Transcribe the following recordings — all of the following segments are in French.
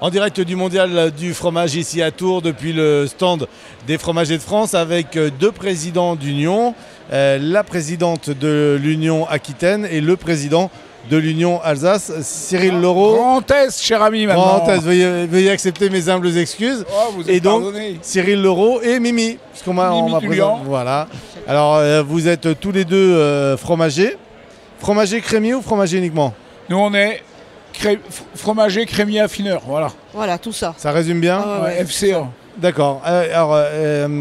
En direct du Mondial du fromage ici à Tours depuis le stand des fromagers de France avec deux présidents d'Union, la présidente de l'Union Aquitaine et le président de l'Union Alsace, Cyril Leroux. Grand Est, cher ami, maintenant. Grand Est, veuillez accepter mes humbles excuses. Oh, vous êtes et donc, pardonné. Cyril Leroux et Mimi. Mimi Tullian. Voilà. Alors, vous êtes tous les deux fromagers. Fromager crémier ou fromager uniquement? Nous, on est fromager, crémier, affineur, voilà. Voilà, tout ça. Ça résume bien? Ouais, FCA. D'accord. Alors,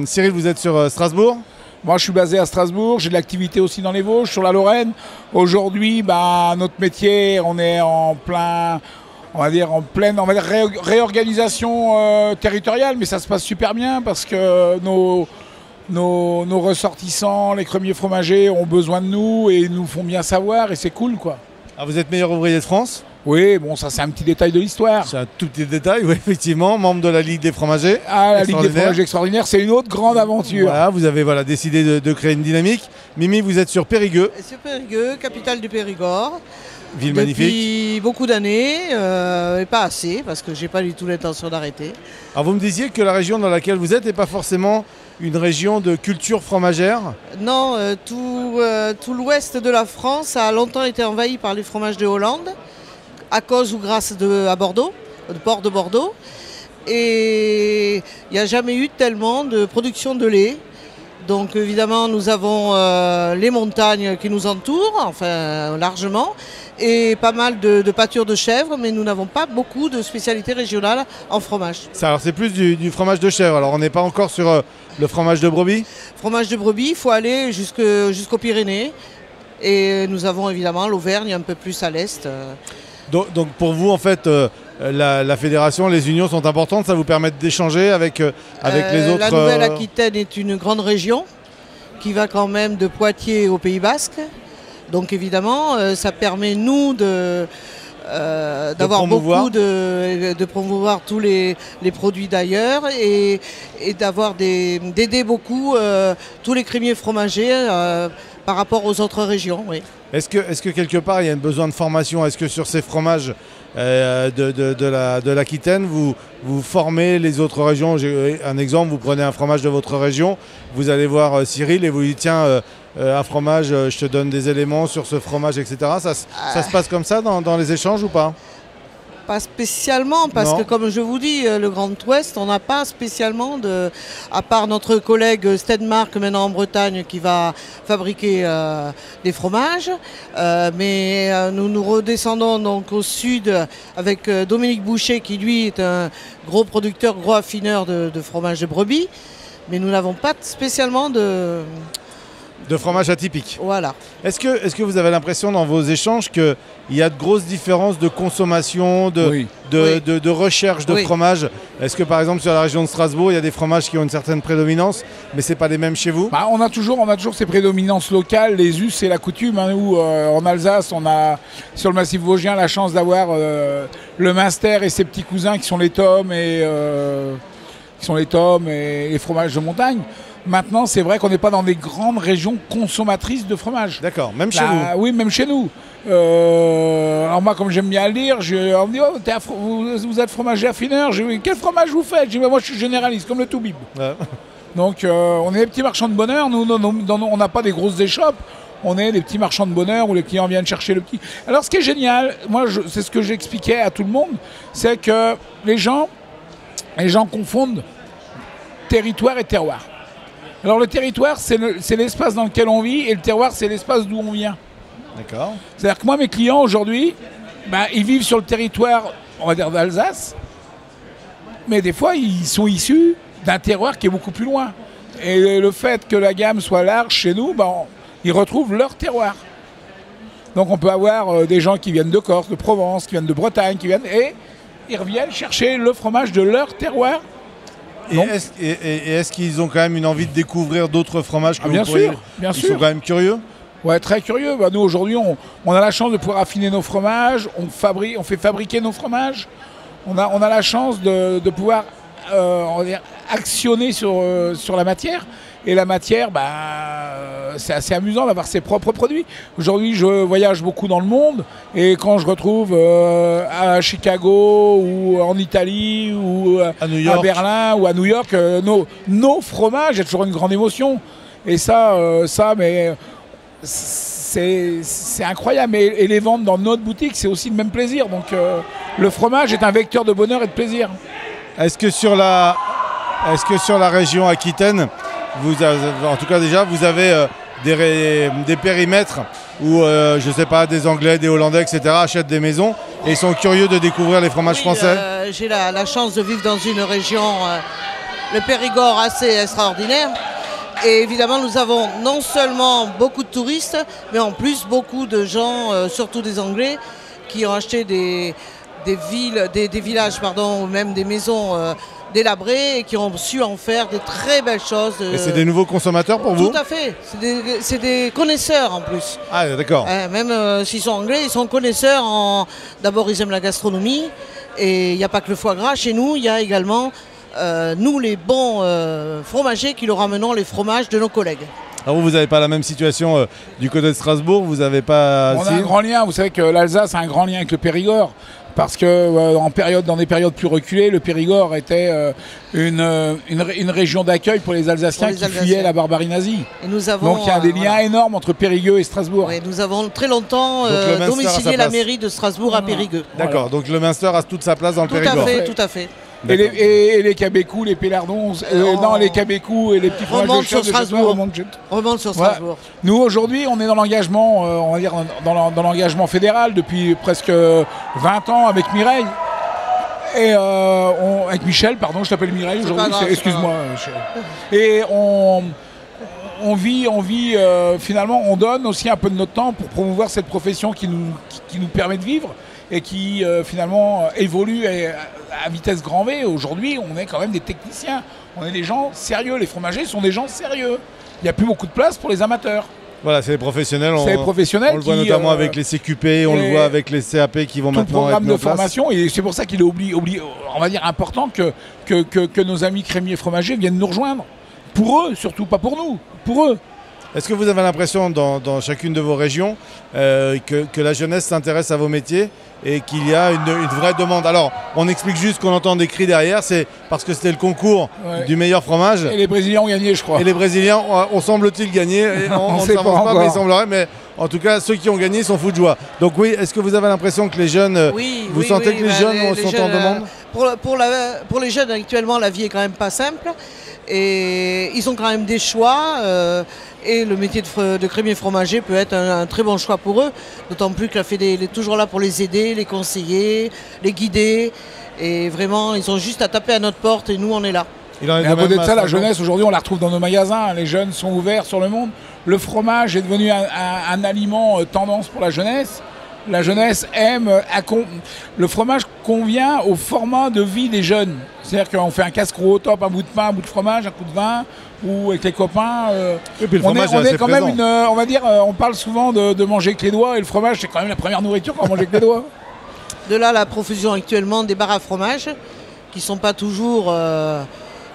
Cyril, vous êtes sur Strasbourg? Moi, je suis basé à Strasbourg, j'ai de l'activité aussi dans les Vosges, sur la Lorraine. Aujourd'hui, notre métier, on est en pleine réorganisation territoriale, mais ça se passe super bien parce que nos ressortissants, les crémiers fromagers, ont besoin de nous et nous font bien savoir et c'est cool, quoi. Alors, vous êtes meilleur ouvrier de France? Oui, bon, ça c'est un petit détail de l'histoire. C'est un tout petit détail, oui, effectivement. Membre de la Ligue des fromagers. Ah, la Ligue des fromagers extraordinaire, c'est une autre grande aventure. Voilà, vous avez décidé de créer une dynamique. Mimi, vous êtes sur Périgueux. Sur Périgueux, capitale du Périgord. Ville Depuis magnifique. beaucoup d'années, et pas assez, parce que j'ai pas du tout l'intention d'arrêter. Alors vous me disiez que la région dans laquelle vous êtes n'est pas forcément une région de culture fromagère. Non, tout l'ouest de la France a longtemps été envahi par les fromages de Hollande, à cause ou grâce à Bordeaux, au port de Bordeaux. Et il n'y a jamais eu tellement de production de lait. Donc évidemment, nous avons les montagnes qui nous entourent, enfin largement, et pas mal de pâtures de chèvre, mais nous n'avons pas beaucoup de spécialités régionales en fromage. Alors c'est plus du fromage de chèvre, alors on n'est pas encore sur le fromage de brebis? Fromage de brebis, il faut aller jusqu'aux Pyrénées, et nous avons évidemment l'Auvergne un peu plus à l'est. Donc pour vous, en fait, la fédération, les unions sont importantes, ça vous permet d'échanger avec les autres... La Nouvelle-Aquitaine est une grande région qui va quand même de Poitiers au Pays Basque. Donc évidemment, ça permet nous d'avoir beaucoup de promouvoir tous les produits d'ailleurs et d'aider beaucoup tous les crémiers fromagers par rapport aux autres régions. Oui. Est-ce que quelque part il y a un besoin de formation? Est-ce que sur ces fromages de l'Aquitaine, vous formez les autres régions? J'ai un exemple, vous prenez un fromage de votre région, vous allez voir Cyril et vous lui dites tiens, un fromage, je te donne des éléments sur ce fromage, etc. Ça se passe comme ça dans les échanges ou pas? Pas spécialement, parce Non. que comme je vous dis, le Grand Ouest, on n'a pas spécialement à part notre collègue Stenmark maintenant en Bretagne qui va fabriquer des fromages, mais nous redescendons donc au sud avec Dominique Boucher qui lui est un gros producteur, gros affineur de fromage de brebis, mais nous n'avons pas spécialement De fromage atypique. Voilà. Est-ce que vous avez l'impression dans vos échanges qu'il y a de grosses différences de consommation, de recherche de Oui. fromage? Est-ce que par exemple sur la région de Strasbourg, il y a des fromages qui ont une certaine prédominance, mais ce n'est pas les mêmes chez vous? On a toujours ces prédominances locales, les us et la coutume. Où en Alsace, on a sur le massif vosgien la chance d'avoir le Münster et ses petits cousins qui sont les tomes et les fromages de montagne. Maintenant, c'est vrai qu'on n'est pas dans des grandes régions consommatrices de fromage. D'accord, même chez vous? Oui, même chez nous. Alors moi, comme j'aime bien le dire, on me dit vous êtes fromager affineur. Je dis, quel fromage vous faites? Je dis, moi, je suis généraliste, comme le Toubib. Ouais. Donc, on est des petits marchands de bonheur. Nous, on n'a pas des grosses échoppes. On est des petits marchands de bonheur où les clients viennent chercher le petit. Alors, ce qui est génial, moi, c'est ce que j'expliquais à tout le monde, c'est que les gens confondent territoire et terroir. Alors le territoire, c'est l'espace dans lequel on vit et le terroir, c'est l'espace d'où on vient. D'accord. C'est-à-dire que moi, mes clients aujourd'hui, ils vivent sur le territoire, on va dire, d'Alsace, mais des fois, ils sont issus d'un terroir qui est beaucoup plus loin. Et le fait que la gamme soit large chez nous, ils retrouvent leur terroir. Donc on peut avoir des gens qui viennent de Corse, de Provence, qui viennent de Bretagne, et ils reviennent chercher le fromage de leur terroir. Et est-ce qu'ils ont quand même une envie de découvrir d'autres fromages que bien sûr. Ils sont quand même curieux? Ouais, très curieux. Nous, aujourd'hui, on a la chance de pouvoir affiner nos fromages, on fait fabriquer nos fromages. On a la chance de pouvoir on va dire, actionner sur la matière. et la matière, c'est assez amusant d'avoir ses propres produits. Aujourd'hui, je voyage beaucoup dans le monde et quand je retrouve à Chicago ou en Italie ou à Berlin ou à New York, nos fromages, il y a toujours une grande émotion. Et mais c'est incroyable. Et les vendre dans notre boutique, c'est aussi le même plaisir. Donc le fromage est un vecteur de bonheur et de plaisir. Est-ce que sur la région Aquitaine, en tout cas déjà, vous avez des périmètres où, je ne sais pas, des Anglais, des Hollandais, etc. achètent des maisons et sont curieux de découvrir les fromages français? J'ai la chance de vivre dans une région, le Périgord, assez extraordinaire. Et évidemment, nous avons non seulement beaucoup de touristes, mais en plus beaucoup de gens, surtout des Anglais, qui ont acheté des villages, ou même des maisons délabrées et qui ont su en faire de très belles choses. Et c'est des nouveaux consommateurs pour vous? Tout à fait. C'est des connaisseurs en plus. Ah, d'accord. Même s'ils sont anglais, ils sont connaisseurs. D'abord, ils aiment la gastronomie. Et il n'y a pas que le foie gras. Chez nous, il y a également, nous, les bons fromagers qui leur ramenons les fromages de nos collègues. Alors vous n'avez pas la même situation du côté de Strasbourg, vous n'avez pas... On a un grand lien, vous savez que l'Alsace a un grand lien avec le Périgord. Parce que dans des périodes plus reculées, le Périgord était une région d'accueil pour les Alsaciens qui fuyaient la barbarie nazie. Donc il y a des liens énormes entre Périgueux et Strasbourg. Oui, nous avons très longtemps domicilié la mairie de Strasbourg à Périgueux. D'accord, donc le Munster a toute sa place dans le Périgord. Tout à fait. Et les Cabécous, les Pélardons, les Cabécous et les petits fromages de Strasbourg remontent sur Strasbourg. Ouais. Nous aujourd'hui, on est dans l'engagement, on va dire dans l'engagement fédéral depuis presque 20 ans avec Mireille. Et avec Michel, pardon, je t'appelle Mireille aujourd'hui, excuse-moi. Et on vit finalement, on donne aussi un peu de notre temps pour promouvoir cette profession qui nous permet de vivre et qui finalement évolue à vitesse grand V. Aujourd'hui, on est quand même des techniciens, on est des gens sérieux, les fromagers sont des gens sérieux. Il n'y a plus beaucoup de place pour les amateurs. Voilà, c'est les professionnels. On le voit notamment avec les CQP, on le voit avec les CAP qui vont maintenant être mis en place. Tout le programme de formation, et c'est pour ça qu'il est on va dire important que nos amis crémiers fromagers viennent nous rejoindre. Pour eux, surtout pas pour nous, pour eux. Est-ce que vous avez l'impression dans chacune de vos régions que la jeunesse s'intéresse à vos métiers et qu'il y a une vraie demande? Alors, on explique juste qu'on entend des cris derrière, c'est parce que c'était le concours du meilleur fromage. Et les Brésiliens ont gagné, je crois. Et les Brésiliens ont semble-t-il gagné. On ne s'avance pas, mais il semblerait. Mais en tout cas, ceux qui ont gagné sont fous de joie. Donc oui, est-ce que vous avez l'impression que les jeunes... vous sentez que les jeunes sont en demande? Pour les jeunes, actuellement, la vie est quand même pas simple. Et ils ont quand même des choix. Et le métier de crémier fromager peut être un très bon choix pour eux, d'autant plus que la Fédé est toujours là pour les aider, les conseiller, les guider. Et vraiment, ils ont juste à taper à notre porte et nous, on est là. Et à côté de ça, la jeunesse, aujourd'hui, on la retrouve dans nos magasins. Les jeunes sont ouverts sur le monde. Le fromage est devenu un aliment tendance pour la jeunesse. La jeunesse aime... Le fromage convient au format de vie des jeunes. C'est-à-dire qu'on fait un casse-croûte au top, un bout de pain, un bout de fromage, un coup de vin, ou avec les copains. Et puis le fromage est quand même on va dire, on parle souvent de manger avec les doigts, et le fromage, c'est quand même la première nourriture qu'on mange avec les doigts. De là, la profusion actuellement des bars à fromage, qui ne sont pas toujours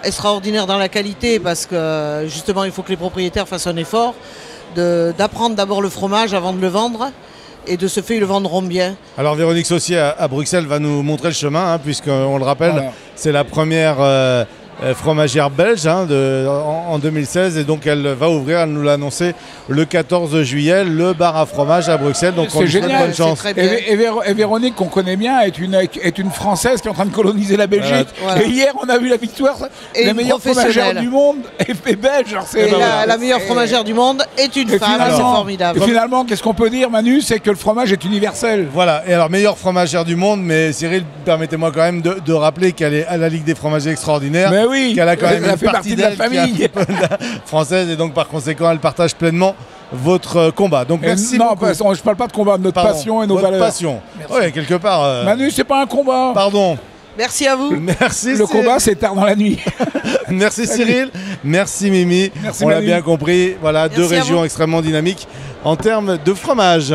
extraordinaires dans la qualité, parce que justement, il faut que les propriétaires fassent un effort d'apprendre d'abord le fromage avant de le vendre. Et de ce fait, ils le vendront bien. Alors Véronique Saucier à Bruxelles va nous montrer le chemin, puisqu'on le rappelle, c'est la première fromagère belge en 2016. Et donc elle va ouvrir, elle nous l'a annoncé, le 14 juillet, le bar à fromage à Bruxelles. Donc on lui souhaite bonne chance. Et Véronique, qu'on connaît bien, est une Française qui est en train de coloniser la Belgique. Voilà. Et hier, on a vu la victoire. La meilleure fromagère du monde est belge. La meilleure fromagère du monde est une femme, c'est formidable. Et finalement, qu'est-ce qu'on peut dire, Manu? C'est que le fromage est universel. Voilà, et alors meilleure fromagère du monde, mais Cyril, permettez-moi quand même de rappeler qu'elle est à la Ligue des fromagers extraordinaires. Mais oui, qu'elle a quand même une partie de la famille française, et donc par conséquent, elle partage pleinement votre combat. Donc merci beaucoup. Non, je parle pas de combat, de notre passion et nos valeurs. Passion. Oui, quelque part. Manu, c'est pas un combat. Pardon. Merci à vous. Merci. Le combat, c'est tard dans la nuit. Merci Cyril. Merci Mimi. Merci On l'a Manu. bien compris. Voilà, merci, deux régions extrêmement dynamiques en termes de fromage.